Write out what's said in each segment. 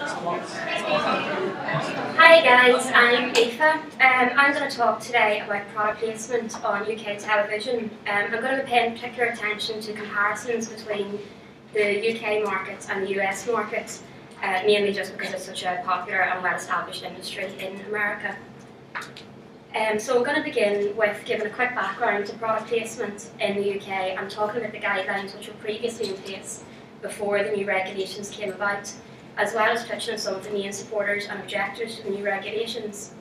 Hi guys, I'm Aoifé. I'm going to talk today about product placement on UK television. I'm going to be paying particular attention to comparisons between the UK market and the US market, mainly just because it's such a popular and well-established industry in America. So I'm going to begin with giving a quick background to product placement in the UK and talking about the guidelines which were previously in place before the new regulations came about, as well as touching on some of the main supporters and objectors to the new regulations.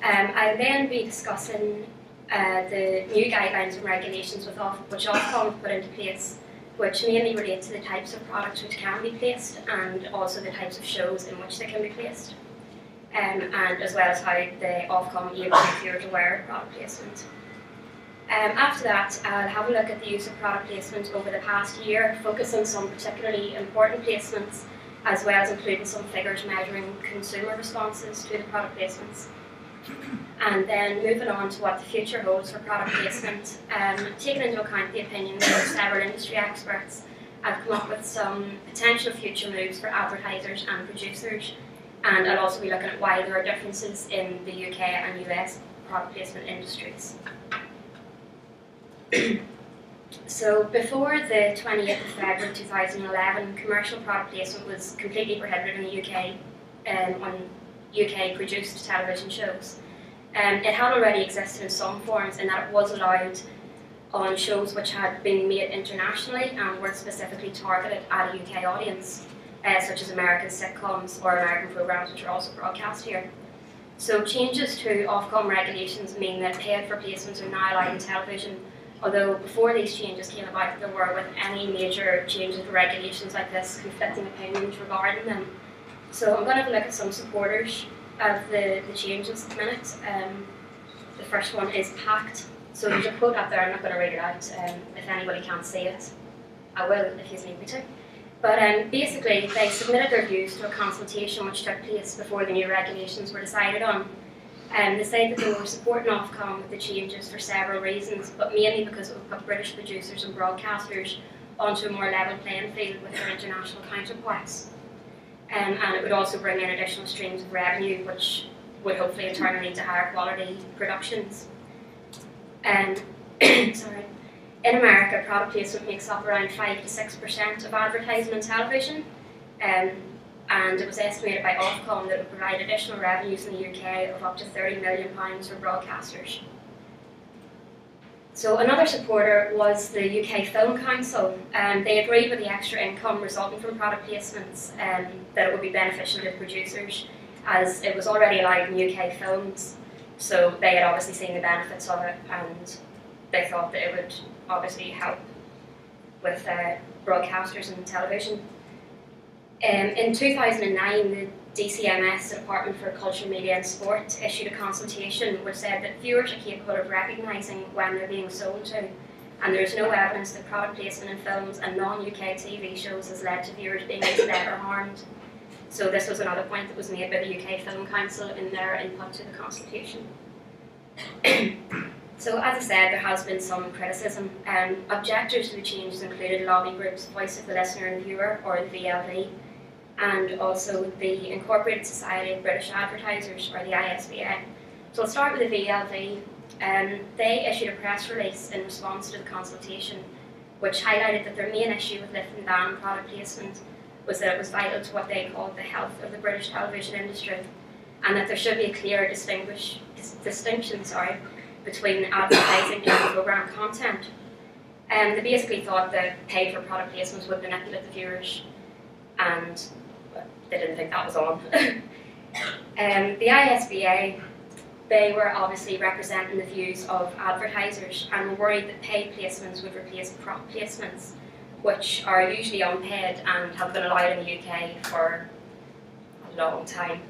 I'll then be discussing the new guidelines and regulations which Ofcom put into place, which mainly relate to the types of products which can be placed and also the types of shows in which they can be placed, and as well as how the Ofcom aim to make viewers aware of product placement. After that, I'll have a look at the use of product placement over the past year, focus on some particularly important placements, as well as including some figures measuring consumer responses to the product placements. And then moving on to what the future holds for product placement, taking into account the opinions of several industry experts, I've come up with some potential future moves for advertisers and producers, and I'll also be looking at why there are differences in the UK and US product placement industries. So before the 28th of February 2011, commercial product placement was completely prohibited in the UK on UK produced television shows. It had already existed in some forms in that it was allowed on shows which had been made internationally and were specifically targeted at a UK audience, such as American sitcoms or American programmes which are also broadcast here. So changes to Ofcom regulations mean that paid for placements are now allowed in television, although before these changes came about, there were, with any major changes to regulations like this, conflicting opinions regarding them. So I'm going to have a look at some supporters of the changes at the minute. The first one is PACT. So there's a quote up there, I'm not going to read it out. If anybody can't see it, I will if you need me to. But basically, they submitted their views to a consultation which took place before the new regulations were decided on. They say that they were supporting Ofcom with the changes for several reasons, but mainly because it would put British producers and broadcasters onto a more level playing field with their international counterparts. And it would also bring in additional streams of revenue, which would hopefully in turn lead to higher quality productions. Sorry. In America, product placement makes up around 5 to 6% of advertising on television. And it was estimated by Ofcom that it would provide additional revenues in the UK of up to £30 million for broadcasters. So another supporter was the UK Film Council. They agreed with the extra income resulting from product placements that it would be beneficial to producers, as it was already allowed in UK films, so they had obviously seen the benefits of it and they thought that it would obviously help with broadcasters and television. In 2009, the DCMS, the Department for Culture, Media and Sport, issued a consultation which said that viewers are capable of recognising when they're being sold to, and there is no evidence that product placement in films and non-UK TV shows has led to viewers being misled or harmed. So this was another point that was made by the UK Film Council in their input to the consultation. So as I said, there has been some criticism. Objectors to the changes included lobby groups Voice of the Listener and Viewer, or the VLV, and also the Incorporated Society of British Advertisers, or the ISBA. So I'll start with the VLV. They issued a press release in response to the consultation, which highlighted that their main issue with lift and ban product placement was that it was vital to what they called the health of the British television industry, and that there should be a clear distinction between advertising and programme content. They basically thought that paid for product placements would manipulate the viewers, and they didn't think that was on. The ISBA, they were obviously representing the views of advertisers and were worried that paid placements would replace prop placements, which are usually unpaid and have been allowed in the UK for a long time.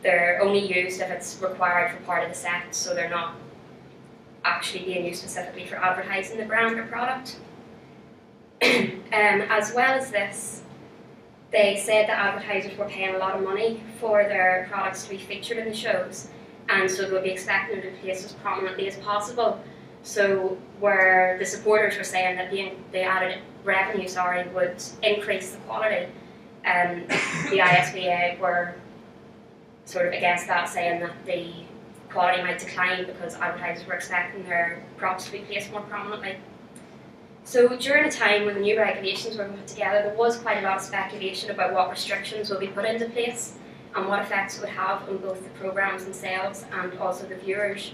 They're only used if it's required for part of the set, so they're not actually being used specifically for advertising the brand or product. As well as this, they said that advertisers were paying a lot of money for their products to be featured in the shows, and so they would be expecting them to be placed as prominently as possible. So where the supporters were saying that the added revenue would increase the quality, the ISBA were sort of against that, saying that the quality might decline because advertisers were expecting their products to be placed more prominently. So during a time when the new regulations were put together, there was quite a lot of speculation about what restrictions will be put into place and what effects it would have on both the programmes themselves and also the viewers.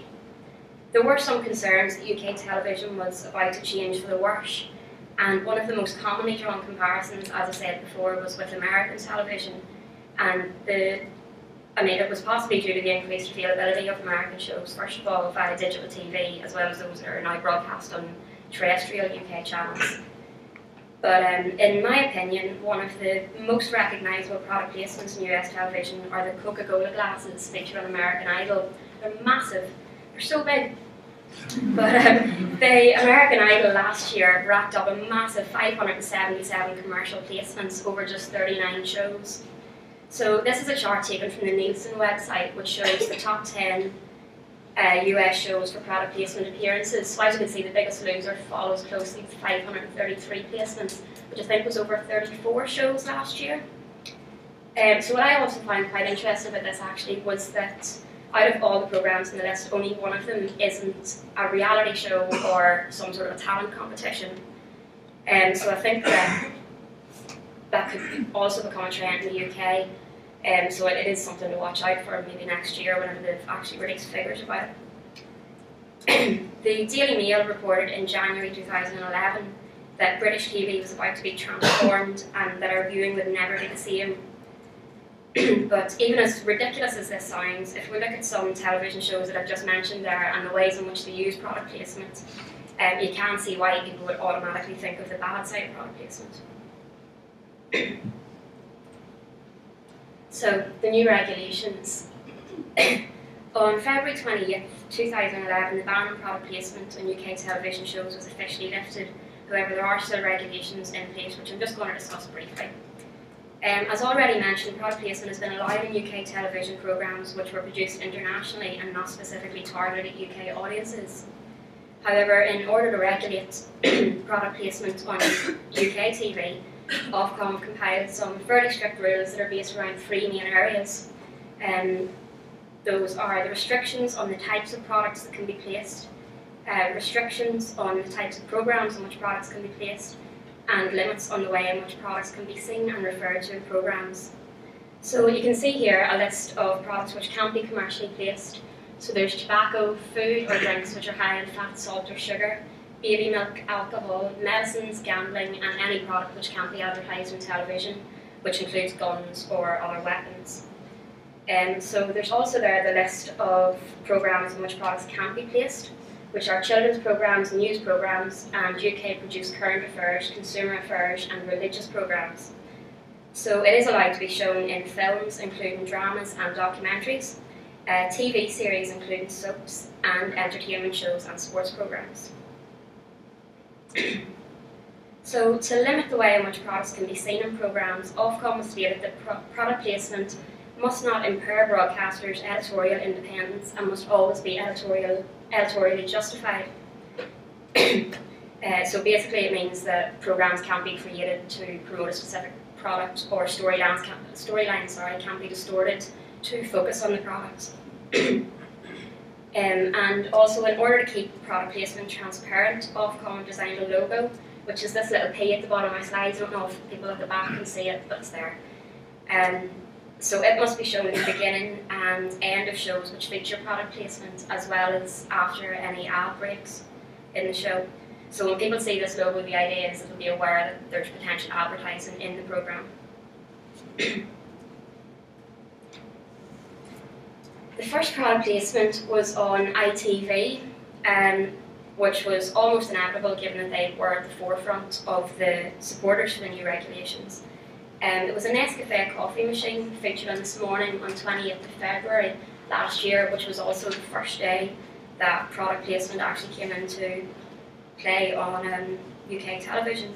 There were some concerns that UK television was about to change for the worse, and one of the most commonly drawn comparisons, as I said before, was with American television. And it was possibly due to the increased availability of American shows, first of all via digital TV, as well as those that are now broadcast on terrestrial UK channels. But in my opinion, one of the most recognisable product placements in US television are the Coca-Cola glasses featured on American Idol. They're massive, they're so big. But the American Idol last year racked up a massive 577 commercial placements over just 39 shows. So this is a chart taken from the Nielsen website, which shows the top 10 US shows for product placement appearances. So as you can see, the Biggest Loser follows closely with 533 placements, which I think was over 34 shows last year. So what I also found quite interesting about this actually was that out of all the programmes on the list, only one of them isn't a reality show or some sort of a talent competition. So I think that could also become a trend in the UK. So it is something to watch out for maybe next year whenever they've actually released figures about it. The Daily Mail reported in January 2011 that British TV was about to be transformed and that our viewing would never be the same. But even as ridiculous as this sounds, if we look at some television shows that I've just mentioned there and the ways in which they use product placement, you can see why people would automatically think of the bad side of product placement. So, the new regulations. On February 28th, 2011, the ban on product placement on UK television shows was officially lifted. However, there are still regulations in place, which I'm just going to discuss briefly. As already mentioned, product placement has been allowed in UK television programmes which were produced internationally and not specifically targeted at UK audiences. However, in order to regulate product placement on UK TV, Ofcom compiled some fairly strict rules that are based around three main areas. Those are the restrictions on the types of products that can be placed, restrictions on the types of programmes in which products can be placed, and limits on the way in which products can be seen and referred to in programmes. So you can see here a list of products which can't be commercially placed. So there's tobacco, food or drinks which are high in fat, salt or sugar, baby milk, alcohol, medicines, gambling and any product which can't be advertised on television, which includes guns or other weapons. So there's also there the list of programmes in which products can't be placed, which are children's programmes, news programmes, and UK-produced current affairs, consumer affairs, and religious programmes. So it is allowed to be shown in films, including dramas and documentaries, TV series, including soaps, and entertainment shows and sports programmes. So to limit the way in which products can be seen in programmes, Ofcom has stated that product placement must not impair broadcasters' editorial independence and must always be editorially justified. So basically it means that programmes can't be created to promote a specific product, or storylines can't be distorted to focus on the product. And also, in order to keep product placement transparent, Ofcom designed a logo, which is this little P at the bottom of my slides. I don't know if people at the back can see it, but it's there. So it must be shown at the beginning and end of shows which feature product placement, as well as after any ad breaks in the show. So when people see this logo, the idea is that they'll be aware that there's potential advertising in the programme. The first product placement was on ITV, which was almost inevitable given that they were at the forefront of the supporters for the new regulations. It was a Nescafe coffee machine featured on This Morning on 28th of February last year, which was also the first day that product placement actually came into play on UK television.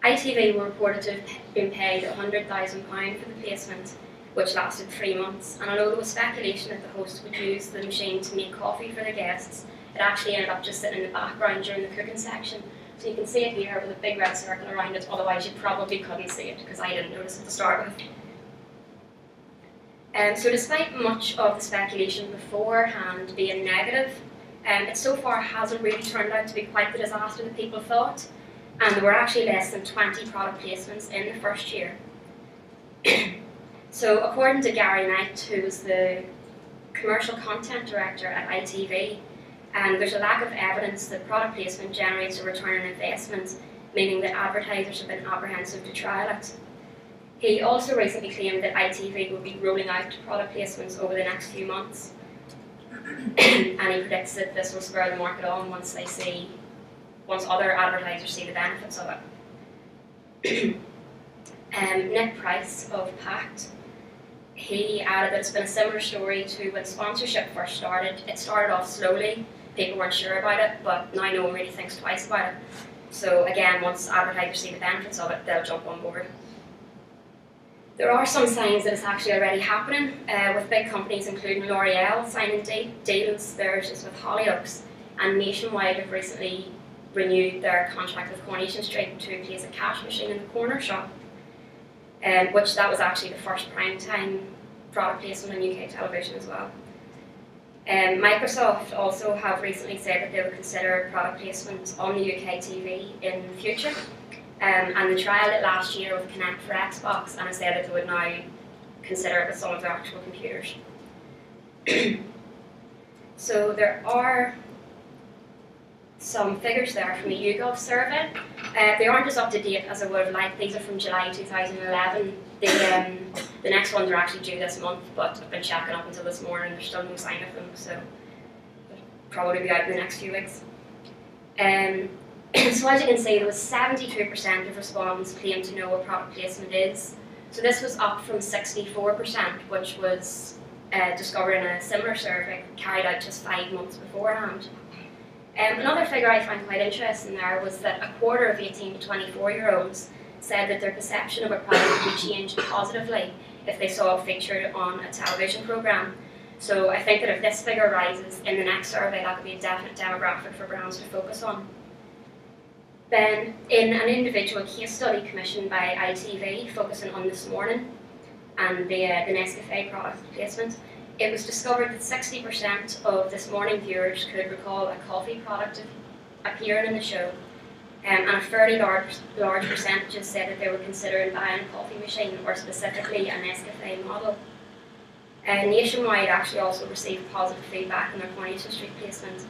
ITV were reported to have been paid £100,000 for the placement, which lasted 3 months, and although there was speculation that the host would use the machine to make coffee for the guests, it actually ended up just sitting in the background during the cooking section, So you can see it here with a big red circle around it, otherwise you probably couldn't see it because I didn't notice it to start with. So despite much of the speculation beforehand being negative, it so far hasn't really turned out to be quite the disaster that people thought, and there were actually less than 20 product placements in the first year. So according to Gary Knight, who was the commercial content director at ITV, there's a lack of evidence that product placement generates a return on investment, meaning that advertisers have been apprehensive to trial it. He also recently claimed that ITV will be rolling out product placements over the next few months, and he predicts that this will spur the market on once other advertisers see the benefits of it. Net price of Pact. He added that it's been a similar story to when sponsorship first started. It started off slowly, people weren't sure about it, but now no one really thinks twice about it. So again, once advertisers see the benefits of it, they'll jump on board. There are some signs that it's actually already happening, with big companies including L'Oreal signing deals. Theirs is with Hollyoaks, and Nationwide have recently renewed their contract with Coronation Street to place a cash machine in the corner shop, which that was actually the first primetime product placement on UK television as well. Microsoft also have recently said that they would consider product placement on the UK TV in the future, and they trialled it last year with Kinect for Xbox, and have said that they would now consider it with some of their actual computers. So there are some figures there from the YouGov survey. They aren't as up to date as I would have liked. These are from July 2011. The next ones are actually due this month, but I've been checking up until this morning. There's still no sign of them, so they'll probably be out in the next few weeks. So as you can see, there was 72% of respondents claimed to know what product placement is. So this was up from 64%, which was discovered in a similar survey carried out just 5 months beforehand. Another figure I found quite interesting there was that a quarter of 18 to 24-year-olds said that their perception of a product would be changed positively if they saw it featured on a television programme. So I think that if this figure rises in the next survey, that could be a definite demographic for brands to focus on. Then, in an individual case study commissioned by ITV focusing on This Morning and the Nescafe product placement, it was discovered that 60% of This Morning viewers could recall a coffee product appearing in the show, and a fairly large percentage said that they were considering buying a coffee machine, or specifically a Nescafe model. Nationwide actually also received positive feedback on their Coronation Street placement,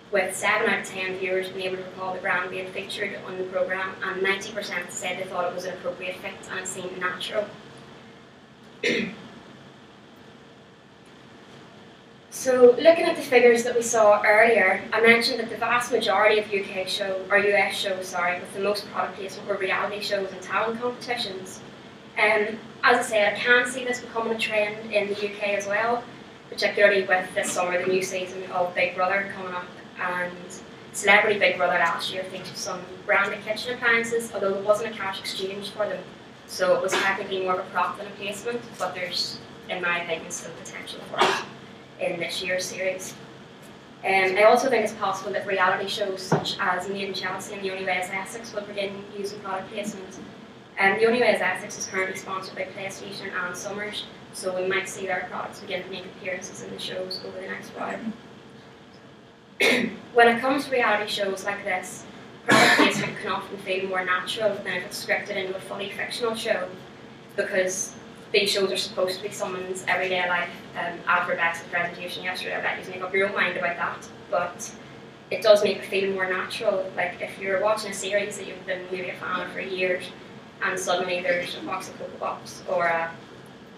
with 7 out of 10 viewers being able to recall the brand being featured on the programme, and 90% said they thought it was an appropriate fit and it seemed natural. So, looking at the figures that we saw earlier, I mentioned that the vast majority of US shows, with the most product placement were reality shows and talent competitions. As I said, I can see this becoming a trend in the UK as well, particularly with this summer, the new season of Big Brother coming up, and Celebrity Big Brother last year featured some branded kitchen appliances, although there wasn't a cash exchange for them, so it was technically more of a prop than a placement, but there's, in my opinion, still potential for it in this year's series. I also think it's possible that reality shows such as Made in Chelsea and The Only Way is Essex will begin using product placement. The Only Way is Essex is currently sponsored by PlayStation and Summers, so we might see their products begin to make appearances in the shows over the next while. When it comes to reality shows like this, product placement can often feel more natural than if it's scripted into a fully fictional show, because these shows are supposed to be someone's everyday life. After Rebecca's presentation yesterday, I bet you make up your own mind about that, but it does make it feel more natural. Like if you're watching a series that you've been maybe a fan of for years, and suddenly there's a box of Cocoa Pops or a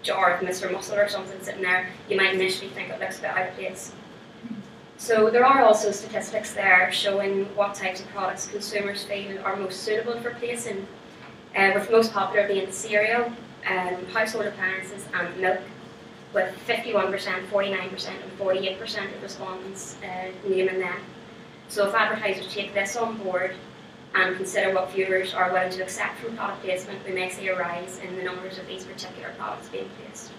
jar of Mr. Muscle or something sitting there, you might initially think it looks a bit out of place. So there are also statistics there showing what types of products consumers feel are most suitable for placing, with most popular being cereal, household appliances and milk, with 51%, 49% and 48% of respondents naming them. So if advertisers take this on board and consider what viewers are willing to accept from product placement, we may see a rise in the numbers of these particular products being placed.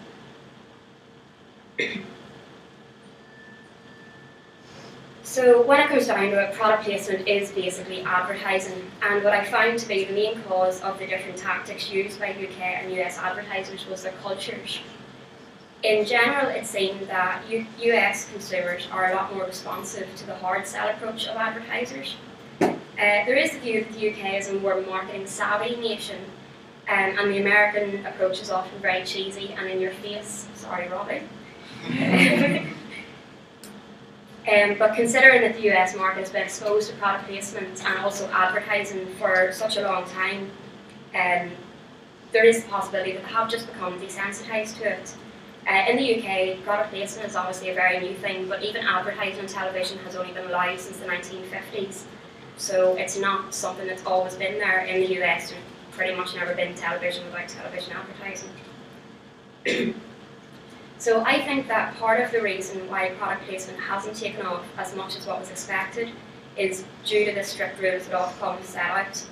So when it comes down to it, product placement is basically advertising, and what I found to be the main cause of the different tactics used by UK and US advertisers was their cultures. In general, it seemed that US consumers are a lot more responsive to the hard sell approach of advertisers. There is the view that the UK is a more marketing savvy nation, and the American approach is often very cheesy and in your face. Sorry, Robbie. But considering that the US market has been exposed to product placement and also advertising for such a long time, there is the possibility that they have just become desensitised to it. In the UK, product placement is obviously a very new thing, but even advertising on television has only been allowed since the 1950s. So it's not something that's always been there. In the US, there's pretty much never been television without television advertising. So I think that part of the reason why product placement hasn't taken off as much as what was expected is due to the strict rules that Ofcom has set out.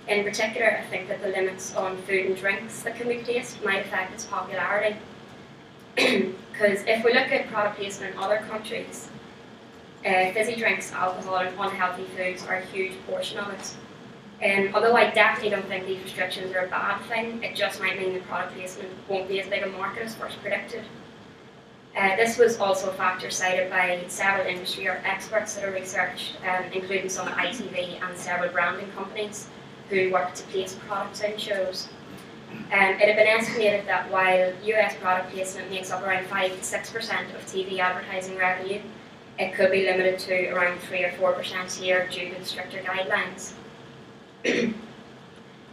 In particular, I think that the limits on food and drinks that can be placed might affect its popularity. Because if we look at product placement in other countries, fizzy drinks, alcohol and unhealthy foods are a huge portion of it. Although I definitely don't think these restrictions are a bad thing, it just might mean that product placement won't be as big a market as first predicted. This was also a factor cited by several industry experts that are researched, including some at ITV and several branding companies who work to place products in shows. It had been estimated that while US product placement makes up around 5 to 6% of TV advertising revenue, it could be limited to around 3 or 4% here due to the stricter guidelines.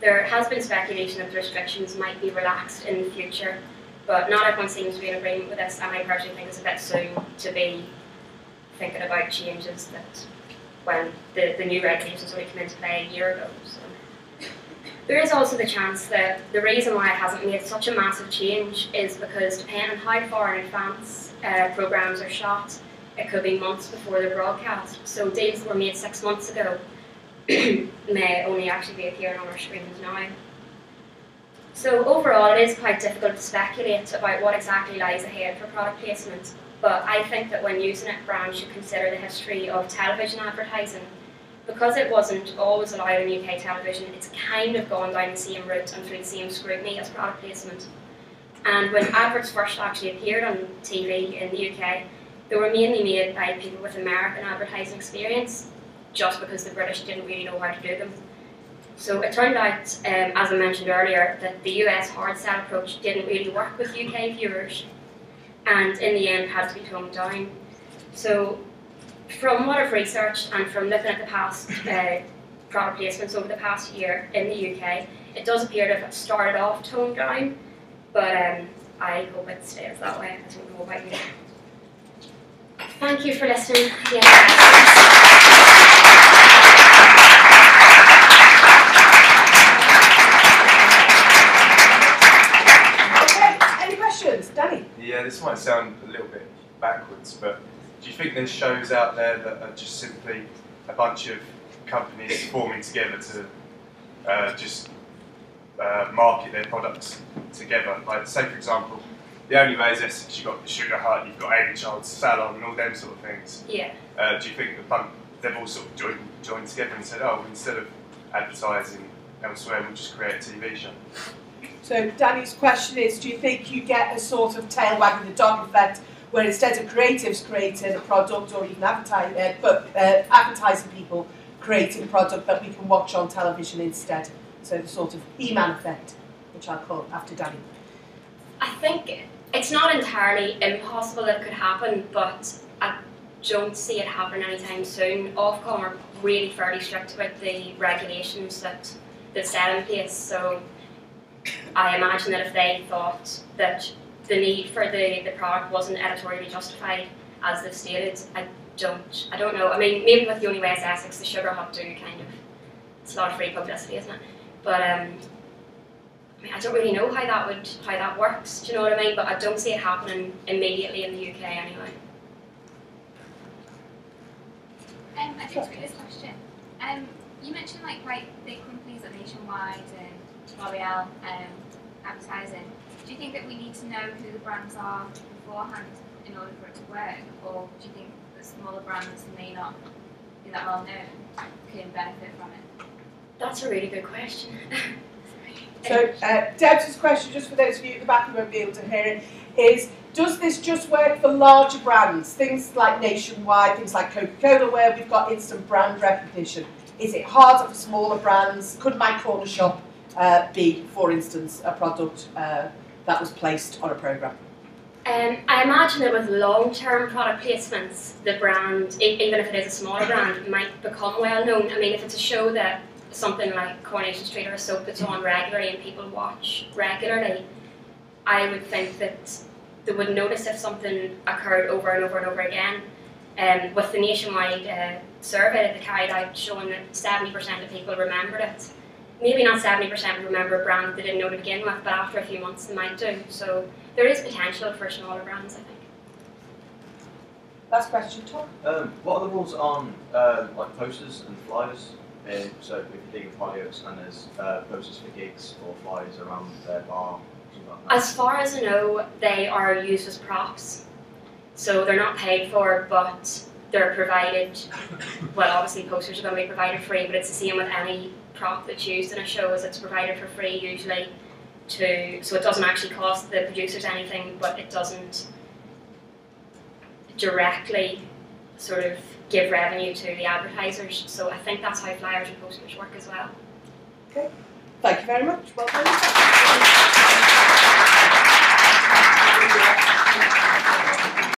There has been speculation that the restrictions might be relaxed in the future, but not everyone seems to be in agreement with this, and I personally think it's a bit soon to be thinking about changes that when the new regulations only came into play a year ago. So. There is also the chance that the reason why it hasn't made such a massive change is because depending on how far in advance programmes are shot, it could be months before they're broadcast. So deals that were made 6 months ago may only actually be appearing on our screens now. So overall, it is quite difficult to speculate about what exactly lies ahead for product placement, but I think that when using it, brands should consider the history of television advertising. Because it wasn't always allowed on UK television, it's kind of gone down the same route and through the same scrutiny as product placement. And when adverts first actually appeared on TV in the UK, they were mainly made by people with American advertising experience, just because the British didn't really know how to do them. So it turned out, as I mentioned earlier, that the US hard sell approach didn't really work with UK viewers, and in the end had to be toned down. So from what I've researched and from looking at the past product placements over the past year in the UK, it does appear to have started off toned down, but I hope it stays that way. I don't know about you. Thank you for listening. Danny? Yeah, this might sound a little bit backwards, but do you think there's shows out there that are just simply a bunch of companies forming together to market their products together? Like, say for example, The Only Way is Essex, you've got Sugar Hut, you've got Amy Child's Salon and all them sort of things. Yeah. Do you think that they've all sort of joined together and said, oh, instead of advertising elsewhere, we'll just create a TV show? So Danny's question is, do you think you get a sort of tail wagging the dog effect where instead of creatives creating a product or even advertising people creating a product that we can watch on television instead? So the sort of E-Man effect, which I'll call after Danny. I think it's not entirely impossible that it could happen, but I don't see it happening anytime soon. Ofcom are really fairly strict about the regulations that they've set in place, so I imagine that if they thought that the need for the product wasn't editorially justified, as they've stated, I don't know. I mean, maybe with The Only Way is Essex, the Sugar Hut do kind of, it's a lot of free publicity, isn't it? But I mean, I don't really know how that works. Do you know what I mean? But I don't see it happening immediately in the UK anyway. I think it's this question. You mentioned like quite big companies like Nationwide and L'Oreal advertising. Do you think that we need to know who the brands are beforehand in order for it to work, or do you think that smaller brands may not be that well known can benefit from it? That's a really good question. So Deb's question, just for those of you at the back who won't be able to hear it, is does this just work for larger brands, things like Nationwide, things like Coca-Cola, where we've got instant brand recognition? Is it harder for smaller brands? Could my corner shop be, for instance, a product that was placed on a programme? I imagine that with long-term product placements, the brand, even if it is a smaller brand, might become well known. I mean, if it's a show that something like Coronation Street or a soap that's on regularly and people watch regularly, I would think that they would notice if something occurred over and over and over again. With the Nationwide survey that they carried out showing that 70% of people remembered it. Maybe not 70% remember a brand that they didn't know to begin with, but after a few months they might do. So there is potential for smaller brands, I think. Last question, Tom. What are the rules on like posters and flyers? So if you're doing flyers and there's posters for gigs or flyers around their bar, something like that. As far as I know, they are used as props. So they're not paid for, but they're provided. Well, obviously posters are going to be provided free, but it's the same with any prop that's used in a show, as it's provided for free usually. So it doesn't actually cost the producers anything, but it doesn't directly sort of give revenue to the advertisers. So I think that's how flyers and posters work as well. Okay, thank you very much. Well done.